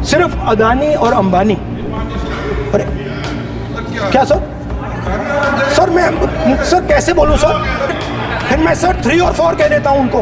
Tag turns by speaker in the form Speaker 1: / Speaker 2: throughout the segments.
Speaker 1: सिर्फ अदानी और अंबानी। अरे क्या सर? सर मैं सर कैसे बोलूं सर? फिर मैं सर 3 और 4 कह देता हूं उनको।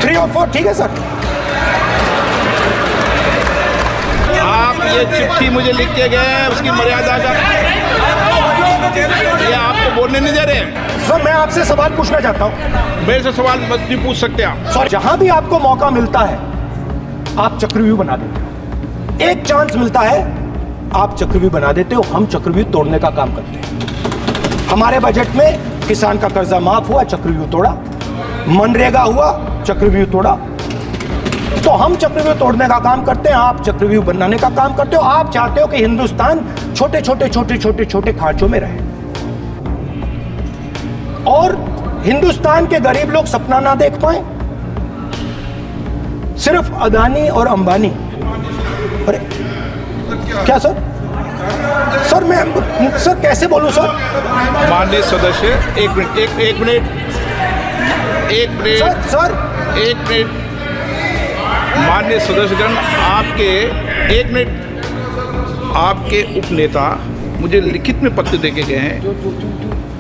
Speaker 1: 3 और 4 ठीक है सर।
Speaker 2: आप ये चिट्ठी मुझे लिख के गए, उसकी मर्यादा का ये आपको बोलने नहीं दे रहे।
Speaker 1: सर मैं आपसे सवाल पूछना चाहता हूं।
Speaker 2: मेरे से सवाल मत नहीं पूछ सकते आप।
Speaker 1: सर जहां भी आपको मौका मिलता है आप चक्रव्यूह बना देते हो। एक चांस मिलता है आप चक्रव्यूह बना देते हो। हम चक्रव्यूह तोड़ने का काम करते हैं। हमारे बजट में किसान का कर्जा माफ हुआ, चक्रव्यूह तोड़ा। मनरेगा हुआ, चक्रव्यूह तोड़ा। तो हम चक्रव्यूह तोड़ने का काम करते हैं, आप चक्रव्यूह बनाने का काम करते हो। आप चाहते हो कि हिंदुस्तान छोटे छोटे छोटे छोटे छोटे खांचों में रहे और हिंदुस्तान के गरीब लोग सपना ना देख पाए। सिर्फ अदानी और अंबानी। अरे क्या सर? सर मैं सर कैसे बोलूं सर?
Speaker 2: माननीय सदस्य एक मिनट
Speaker 1: सर
Speaker 2: माननीय सदस्यगण, आपके उपनेता मुझे लिखित में पत्र देके गए हैं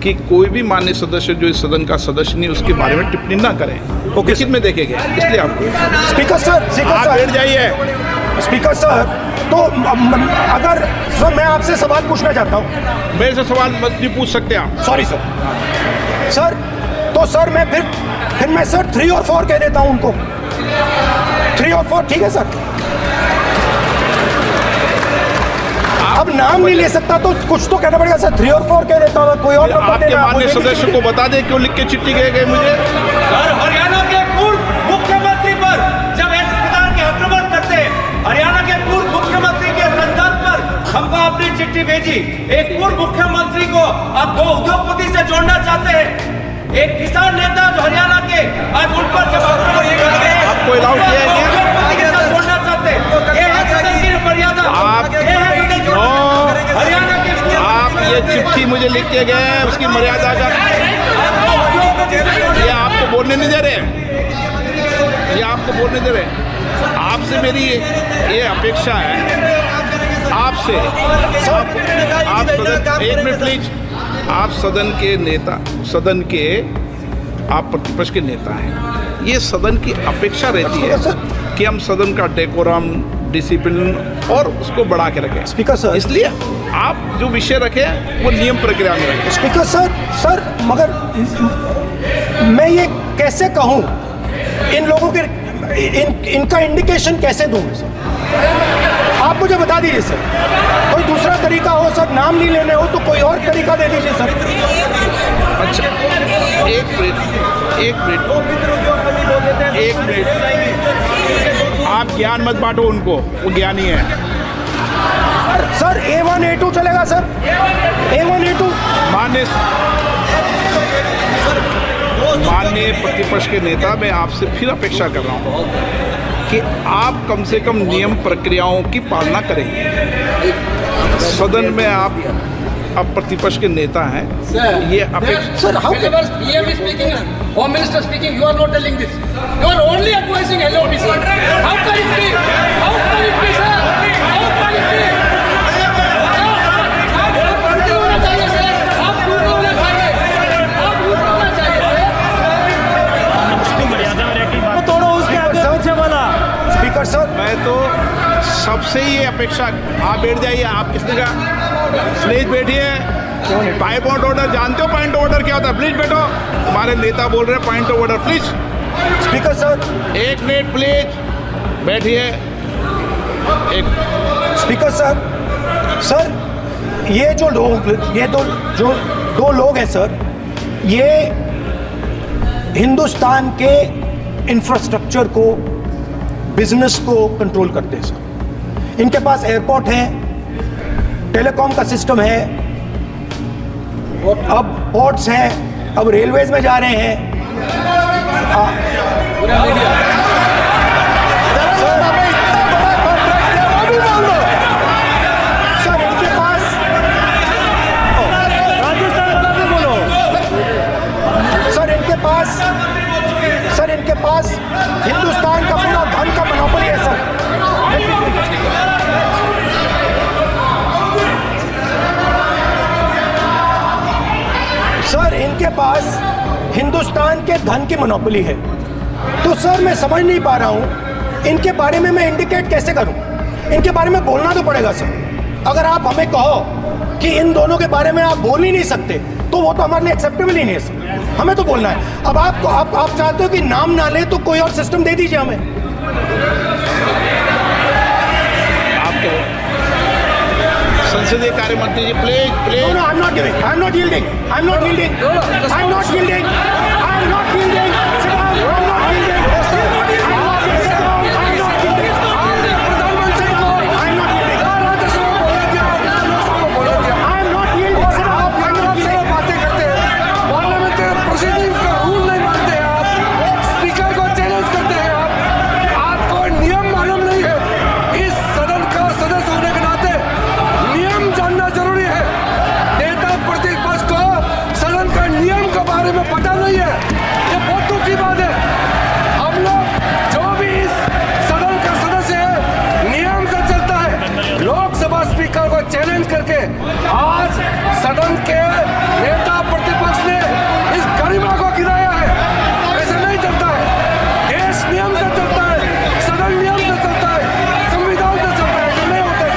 Speaker 2: कि कोई भी माननीय सदस्य जो इस सदन का सदस्य नहीं उसके बारे में टिप्पणी ना करें। वो लिखित में देखे गए, इसलिए आपको
Speaker 1: स्पीकर सर
Speaker 2: आप बैठ जाइए।
Speaker 1: स्पीकर सर तो अगर सर मैं आपसे सवाल पूछना चाहता हूं।
Speaker 2: मेरे से सवाल मत नहीं पूछ सकते आप।
Speaker 1: सॉरी सर तो सर मैं फिर मैं सर 3 और 4 कह देता हूं उनको। 3 और 4 ठीक है सर। अब नाम नहीं ले सकता तो कुछ तो कहना पड़ेगा सर। 3 और 4 कह देता हूं, कोई और नंबर
Speaker 2: आपके
Speaker 1: देना।
Speaker 2: माननीय सदस्य को बता दें क्यों लिख के चिट्ठी गए मुझे।
Speaker 3: सर हरियाणा के पूर्व मुख्यमंत्री पर जब ऐसे प्रकार के आक्रमण करते हैं, हरियाणा के पूर्व मुख्यमंत्री के संदर्भ पर हमको अपनी चिट्ठी भेजी। एक पूर्व मुख्यमंत्री को आप 2 उद्योगपति से जोड़ना चाहते हैं, एक किसान नेता जो हरियाणा के, आज उन पर जब आक्रमण करते हैं
Speaker 2: आपको अलाउ किया है क्या?
Speaker 3: उद्योगपति के साथ जोड़ना चाहते हैं। ये है सदन की मर्यादा। ये है सदन की हरियाणा के
Speaker 2: आप ये चिट्ठी मुझे लिख के गए, उसकी मर्यादा का ये आपको बोलने नहीं दे रहे। ये आपको बोलने दे रहे। आपसे मेरी ये अपेक्षा है आपसे। आप सदन, एक मिनट प्लीज। आप सदन के नेता, सदन के आप प्रतिपक्ष के नेता हैं। ये सदन की अपेक्षा रहती है कि हम सदन का डेकोरम, डिसिप्लिन और उसको बढ़ा के रखें।
Speaker 1: स्पीकर सर
Speaker 2: इसलिए आप जो विषय रखें वो नियम प्रक्रिया में रखें।
Speaker 1: स्पीकर सर मगर मैं ये कैसे कहूं? इन लोगों के इनका इंडिकेशन कैसे दूं सर? आप मुझे बता दीजिए सर। कोई दूसरा तरीका हो सर, नाम नहीं लेने हो तो कोई और तरीका दे दीजिए सर।
Speaker 2: अच्छा एक मिनट आप ज्ञान मत बांटो उनको, वो ज्ञानी है।
Speaker 1: सर A1 A2 चलेगा सर। A1 A2
Speaker 2: माननीय प्रतिपक्ष के नेता, मैं आपसे फिर अपेक्षा कर रहा हूँ कि आप कम से कम नियम प्रक्रियाओं की पालना करेंगे। सदन में आप अब प्रतिपक्ष के नेता हैं, ये अपेक्षा।
Speaker 1: Sir how
Speaker 4: PM is speaking, Home Minister speaking, you are not telling this. You are only advising LOPC. How can it be? How can it be, sir? How can it be?
Speaker 1: Speaker sir
Speaker 2: मैं तो सबसे ये अपेक्षा, आप बैठ जाइए। आप किसने कहा? प्लीज बैठिए। पॉइंट ऑफ ऑर्डर जानते हो? पॉइंट ऑफ ऑर्डर क्या होता है? प्लीज बैठो। हमारे नेता बोल रहे हैं point of order, please.
Speaker 1: Speaker sir
Speaker 2: एक मिनट प्लीज बैठिए। एक
Speaker 1: स्पीकर सर ये जो दो लोग हैं सर, ये हिंदुस्तान के इंफ्रास्ट्रक्चर को, बिजनेस को कंट्रोल करते हैं सर। इनके पास एयरपोर्ट है, टेलीकॉम का सिस्टम है, अब पोर्ट्स हैं, अब रेलवेज में जा रहे हैं। सर इनके पास सर इनके पास हिंदुस्तान का पूरा धन का मोनोपोली है सर। पास हिंदुस्तान के धन की मोनोपोली है। तो सर मैं समझ नहीं पा रहा हूं इनके बारे में मैं इंडिकेट कैसे करूं। इनके बारे में बोलना तो पड़ेगा सर। अगर आप हमें कहो कि इन दोनों के बारे में आप बोल ही नहीं सकते तो वो तो हमारे लिए एक्सेप्टेबल ही नहीं है सर। हमें तो बोलना है। अब आप चाहते हो कि नाम ना ले तो कोई और सिस्टम दे दीजिए हमें।
Speaker 2: आपको संसदीय कार्य मंत्री ji please please
Speaker 1: No, I'm not giving. I'm not yielding. I'm not yielding. I'm not yielding. I'm not yielding. Sit down. I'm not yielding. Sit down. I'm not yielding. I'm not yielding.
Speaker 5: प्रधानमंत्री को
Speaker 1: I'm not yielding.
Speaker 5: Rajya Sabha बोला दिया, लोकसभा बोला दिया।
Speaker 1: I'm not yielding.
Speaker 5: और
Speaker 1: Sit down.
Speaker 5: आप
Speaker 1: I'm not
Speaker 5: से
Speaker 1: yielding.
Speaker 5: बातें करते हैं, पार्लियामेंट्री प्रोसीडिंग्स का रूल नहीं मानते हैं आप, स्पीकर को चैलेंज करते हैं आप, आपको नियम मालूम नहीं है। इस सदन का सदस्य होने के नाते नियम जानना जरूरी है। नेता प्रतिपक्ष को सदन का नियम के बारे में पता नहीं है, ये बहुत दुख की बात है। हम लोग जो भी इस सदन का सदस्य है नियम से चलता है। लोकसभा स्पीकर को चैलेंज करके आज सदन के नेता प्रतिपक्ष ने इस गरिमा को गिराया है। ऐसा नहीं चलता है। देश नियम से चलता है, सदन नियम से चलता है, संविधान से चलता है। ऐसा नहीं होता है।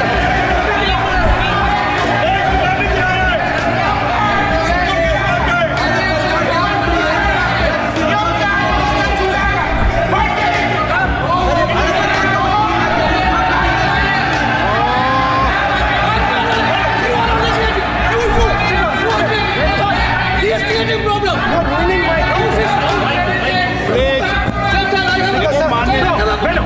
Speaker 4: He is creating problem.
Speaker 1: You're ruining my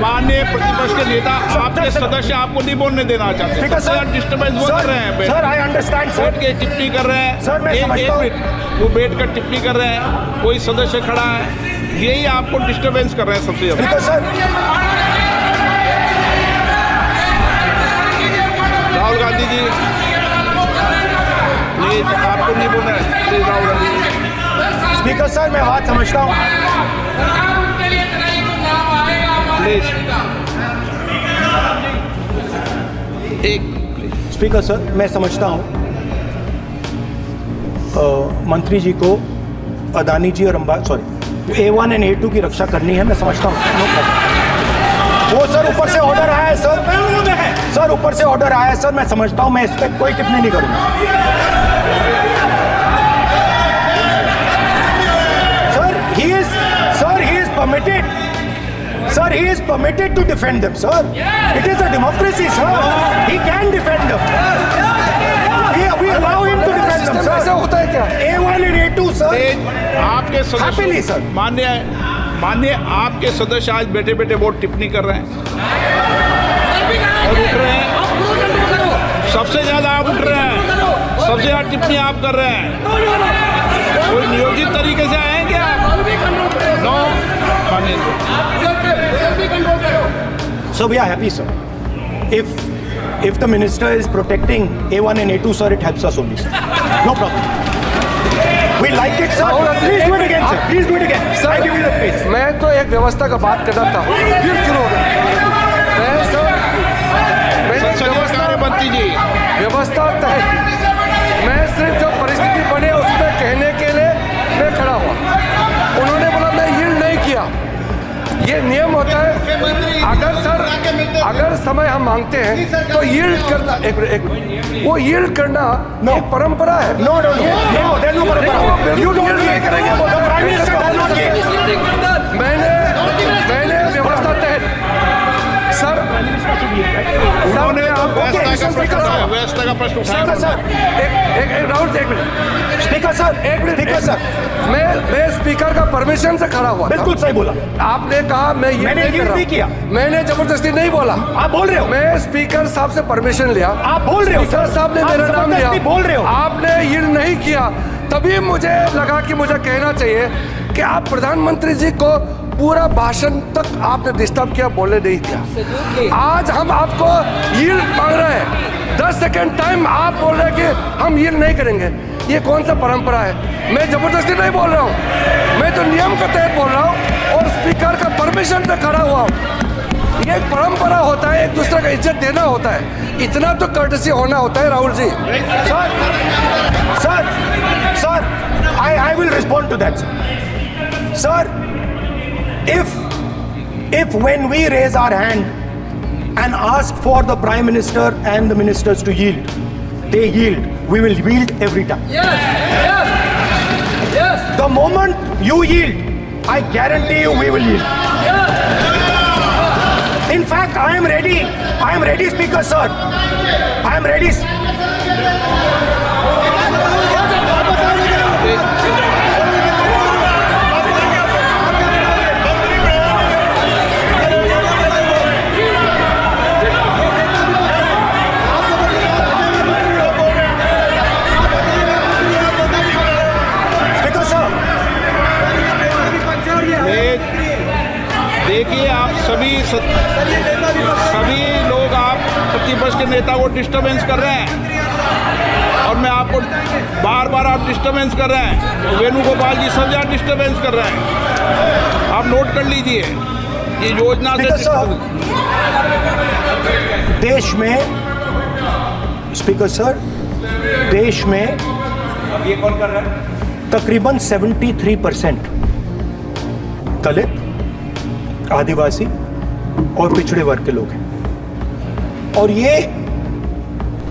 Speaker 2: माननीय प्रतिपक्ष के नेता आपके सदस्य आपको नहीं बोलने देना चाहते।
Speaker 1: ठीक है सर।
Speaker 2: डिस्टर्बेंस वो कर रहे हैं।
Speaker 1: सर आई अंडरस्टैंड
Speaker 2: बैठ
Speaker 1: सर।
Speaker 2: के टिप्पणी कर रहे हैं।
Speaker 1: सर, मैं
Speaker 2: एक
Speaker 1: समझता हूं।
Speaker 2: मिनट वो बैठ कर टिप्पणी कर रहे हैं, कोई सदस्य खड़ा है, यही आपको डिस्टर्बेंस कर रहे हैं सबसे
Speaker 1: ठीक
Speaker 2: ज्यादा।
Speaker 1: है सर।
Speaker 2: राहुल गांधी जी प्लीज आपको नहीं बोलना है। Please Rahul Gandhi ji
Speaker 1: speaker sir मैं बात समझता हूँ।
Speaker 2: प्लीज एक प्लीज।
Speaker 1: स्पीकर सर मैं समझता हूँ मंत्री जी को अदानी जी और A1 एंड A2 की रक्षा करनी है। मैं समझता हूँ नो प्रॉब्लम। वो सर ऊपर से ऑर्डर आया है सर। सर ऊपर से ऑर्डर आया है सर। मैं समझता हूँ। मैं इस पर कोई टिप्पणी नहीं करूँगा। Sir he is permitted. Sir, he is permitted to defend them, sir. It is a democracy, sir. He can defend them. We allow him to defend them,
Speaker 5: system ऐसा
Speaker 1: sir.
Speaker 5: होता है क्या?
Speaker 1: A1 and A2, sir.
Speaker 2: Please आपके
Speaker 1: Happily, sir.
Speaker 2: सदस्य माननीय आपके सदस्य आज बैठे बैठे बहुत टिप्पणी कर रहे हैं और उठ रहे हैं। सबसे ज्यादा आप उठ रहे हैं, सबसे ज्यादा टिप्पणी आप कर रहे हैं। कोई नियोजित तरीके से आए हैं क्या? नो माननीय
Speaker 1: So we are happy, sir. If the minister is protecting A1 and A2, sir, it helps us only, sir. No problem. We like it, sir. Please do it again, sir. Please do it again. Sir, I give you the space.
Speaker 5: मैं तो एक व्यवस्था का बात करना था, फिर शुरू हो गया। मैं
Speaker 2: संसदीय कार्य मंत्री जी
Speaker 5: व्यवस्था तहत मैं सिर्फ जो परिस्थिति बने उसमें कहने के लिए मैं खड़ा हुआ। उन्होंने बोला मैं यील्ड नहीं किया। ये नियम होता है। अगर समय हम मांगते हैं तो यील्ड करना वो यील्ड करना एक परंपरा है।
Speaker 1: No, there's no problem. You don't
Speaker 5: नहीं करेंगे।
Speaker 1: The Prime Minister does not give.
Speaker 5: मैंने व्यवस्था तहत सर
Speaker 2: उन्होंने
Speaker 1: Speaker, sir.
Speaker 2: व्यवस्था का प्रश्न
Speaker 1: Speaker,
Speaker 2: उठाया।
Speaker 1: sir.
Speaker 5: एक राउंड एक minute
Speaker 1: Speaker, sir. Speaker, sir.
Speaker 5: मैं स्पीकर का परमिशन से खड़ा हुआ था।
Speaker 1: बिल्कुल सही बोला।
Speaker 5: आपने कहा मैं ये
Speaker 1: मैंने
Speaker 5: नहीं कर
Speaker 1: yield
Speaker 5: रहा।
Speaker 1: नहीं किया।
Speaker 5: मैंने जबरदस्ती नहीं बोला।
Speaker 1: आप बोल रहे हो।
Speaker 5: मैं स्पीकर साहब से परमिशन लिया।
Speaker 1: आप बोल रहे हो,
Speaker 5: स्पीकर
Speaker 1: सर।
Speaker 5: साहब ने
Speaker 1: आप
Speaker 5: मेरा नाम लिया।
Speaker 1: जबरदस्ती बोल रहे हो।
Speaker 5: आपने यील्ड नहीं किया, तभी मुझे लगा कि मुझे कहना चाहिए कि आप प्रधानमंत्री जी को पूरा भाषण तक आपने डिस्टर्ब किया, बोलने नहीं दिया। आज हम आपको यील्ड मांग रहे हैं, 10 सेकंड टाइम आप बोल रहे हैं कि हम यील्ड नहीं करेंगे। ये कौन सा परंपरा है? मैं जबरदस्ती नहीं बोल रहा हूँ, मैं तो नियम के तहत बोल रहा हूँ और स्पीकर का परमिशन पे खड़ा हुआ हूँ। ये एक परंपरा होता है, एक दूसरे का इज्जत देना होता है, इतना तो कर्टसी होना होता है। Rahul ji
Speaker 1: sir I will respond to that, sir. Sir, if when we raise our hand and ask for the Prime Minister and the ministers to yield, they yield, we will yield every time.
Speaker 4: Yes.
Speaker 1: The moment you yield, I guarantee you we will yield. In fact, I am ready, Speaker, sir. I am ready. Speaker, sir.
Speaker 2: देखिए, आप सभी लोग आप प्रतिपक्ष के नेता को disturbance कर रहे हैं और मैं आपको बार आप डिस्टर्बेंस कर रहे हैं। वेणुगोपाल जी सब जगह डिस्टर्बेंस कर रहे हैं, आप नोट कर लीजिए। ये योजना से
Speaker 1: देश में, स्पीकर सर, देश में
Speaker 3: ये कौन कर रहा है?
Speaker 1: तकरीबन 73% दलित, आदिवासी और पिछड़े वर्ग के लोग हैं और ये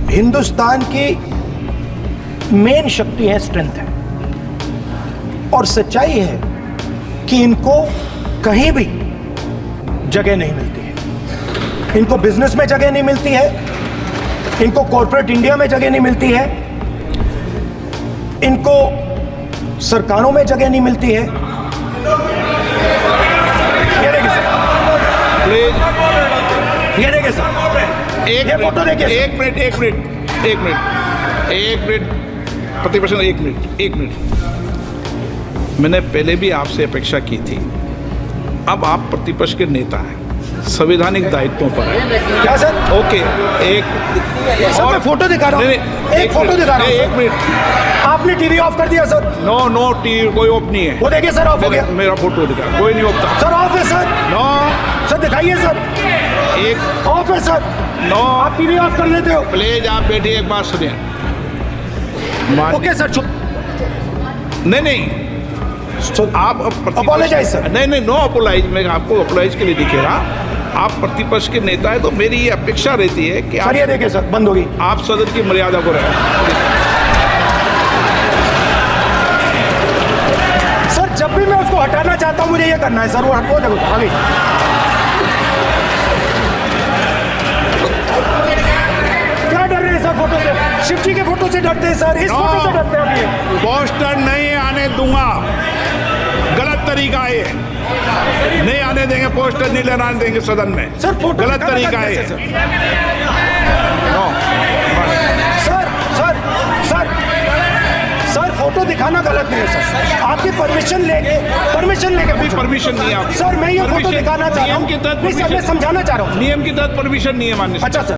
Speaker 1: हिंदुस्तान की मेन शक्ति है, स्ट्रेंथ है। और सच्चाई है कि इनको कहीं भी जगह नहीं मिलती है। इनको बिजनेस में जगह नहीं मिलती है, इनको कॉर्पोरेट इंडिया में जगह नहीं मिलती है, इनको सरकारों में जगह नहीं मिलती है। ये देखिए सर, ये फोटो देखिए।
Speaker 2: एक मिनट प्रतिपक्ष, एक मिनट। मैंने पहले भी आपसे अपेक्षा की थी, अब आप प्रतिपक्ष के नेता हैं, संवैधानिक दायित्वों पर है।
Speaker 1: क्या सर?
Speaker 2: ओके, एक
Speaker 1: सर, मैं फोटो दिखा रहा हूँ, एक फोटो दिखा रहा हूँ।
Speaker 2: एक मिनट,
Speaker 1: आपने टीवी ऑफ कर दिया सर?
Speaker 2: नो टीवी कोई ऑफ नहीं है।
Speaker 1: वो देखिए सर, ऑफ हो गया।
Speaker 2: मेरा फोटो दिखा, कोई नहीं ऑफ था
Speaker 1: सर। ऑफ है सर?
Speaker 2: नो
Speaker 1: सर दिखाइए सर,
Speaker 2: एक
Speaker 1: ऑफ है सर।
Speaker 2: नो,
Speaker 1: आप टीवी ऑफ कर लेते हो?
Speaker 2: प्लीज आप बैठिए, एक बात सुनिए।
Speaker 1: ओके सर, चुप।
Speaker 2: नहीं आप
Speaker 1: अपोलोजाइज सर।
Speaker 2: नहीं, नो अपोलाइज। मैं आपको अपोलाइज के लिए दिखे रहा। आप प्रतिपक्ष के नेता है तो मेरी ये अपेक्षा रहती है कि
Speaker 1: सर ये देखिए सर, बंद होगी।
Speaker 2: आप सदन की मर्यादा को रखें।
Speaker 1: सर जब भी मैं उसको हटाना चाहता हूं मुझे ये करना है सर, वो हटो देखो आगे। क्या डर रहे हैं सर फोटो से? शिव जी के फोटो से डरते हैं सर, इस फोटो से डरते हैं अभी।
Speaker 2: पोस्टर नहीं आने दूंगा, गलत तरीका है, नहीं आने देंगे, पोस्टर नहीं लगाने देंगे सदन में।
Speaker 1: सर फोटो
Speaker 2: गलत तरीका है।
Speaker 1: सर फोटो दिखाना गलत नहीं है सर, आपकी परमिशन लेके
Speaker 2: परमिशन नहीं है आपकी।
Speaker 1: सर मैं ये फोटो दिखाना चाह रहा हूँ,
Speaker 2: नियम के तहत
Speaker 1: समझाना चाह रहा हूँ।
Speaker 2: नियम के तहत परमिशन नहीं है माननीय।
Speaker 1: अच्छा सर।